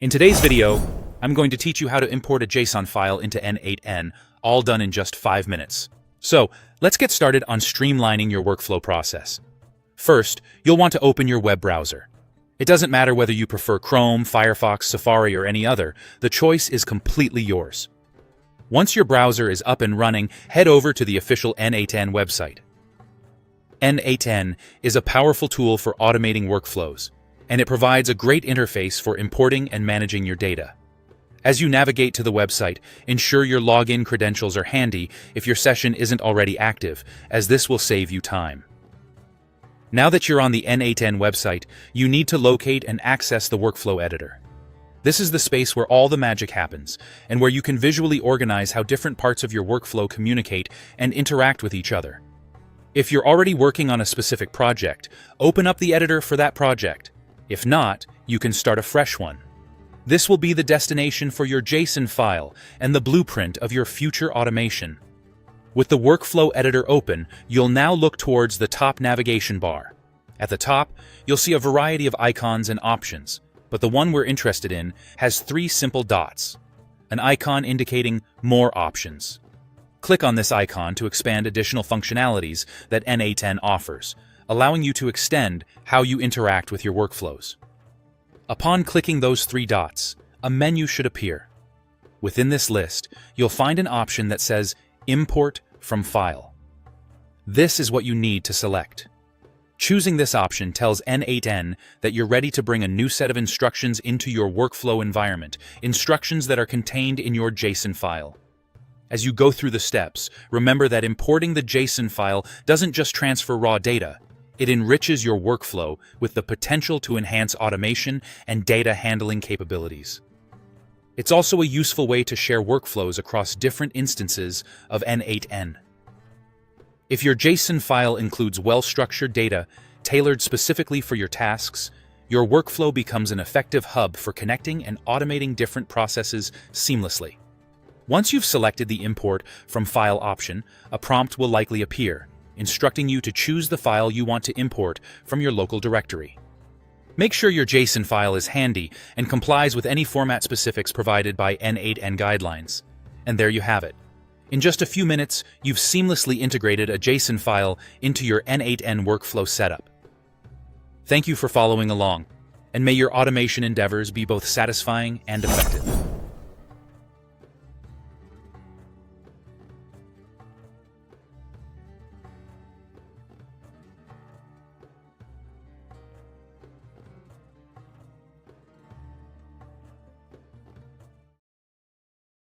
In today's video, I'm going to teach you how to import a JSON file into n8n, all done in just 5 minutes. So, let's get started on streamlining your workflow process. First, you'll want to open your web browser. It doesn't matter whether you prefer Chrome, Firefox, Safari, or any other, the choice is completely yours. Once your browser is up and running, head over to the official n8n website. n8n is a powerful tool for automating workflows, and it provides a great interface for importing and managing your data. As you navigate to the website, ensure your login credentials are handy if your session isn't already active, as this will save you time. Now that you're on the n8n website, you need to locate and access the workflow editor. This is the space where all the magic happens, and where you can visually organize how different parts of your workflow communicate and interact with each other. If you're already working on a specific project, open up the editor for that project. If not, you can start a fresh one. This will be the destination for your JSON file and the blueprint of your future automation. With the workflow editor open, you'll now look towards the top navigation bar. At the top, you'll see a variety of icons and options, but the one we're interested in has 3 simple dots, an icon indicating More Options. Click on this icon to expand additional functionalities that n8n offers, allowing you to extend how you interact with your workflows. Upon clicking those 3 dots, a menu should appear. Within this list, you'll find an option that says Import from File. This is what you need to select. Choosing this option tells n8n that you're ready to bring a new set of instructions into your workflow environment, instructions that are contained in your JSON file. As you go through the steps, remember that importing the JSON file doesn't just transfer raw data. It enriches your workflow with the potential to enhance automation and data handling capabilities. It's also a useful way to share workflows across different instances of n8n. If your JSON file includes well-structured data tailored specifically for your tasks, your workflow becomes an effective hub for connecting and automating different processes seamlessly. Once you've selected the Import from File option, a prompt will likely appear, instructing you to choose the file you want to import from your local directory. Make sure your JSON file is handy and complies with any format specifics provided by n8n guidelines. And there you have it. In just a few minutes, you've seamlessly integrated a JSON file into your n8n workflow setup. Thank you for following along, and may your automation endeavors be both satisfying and effective.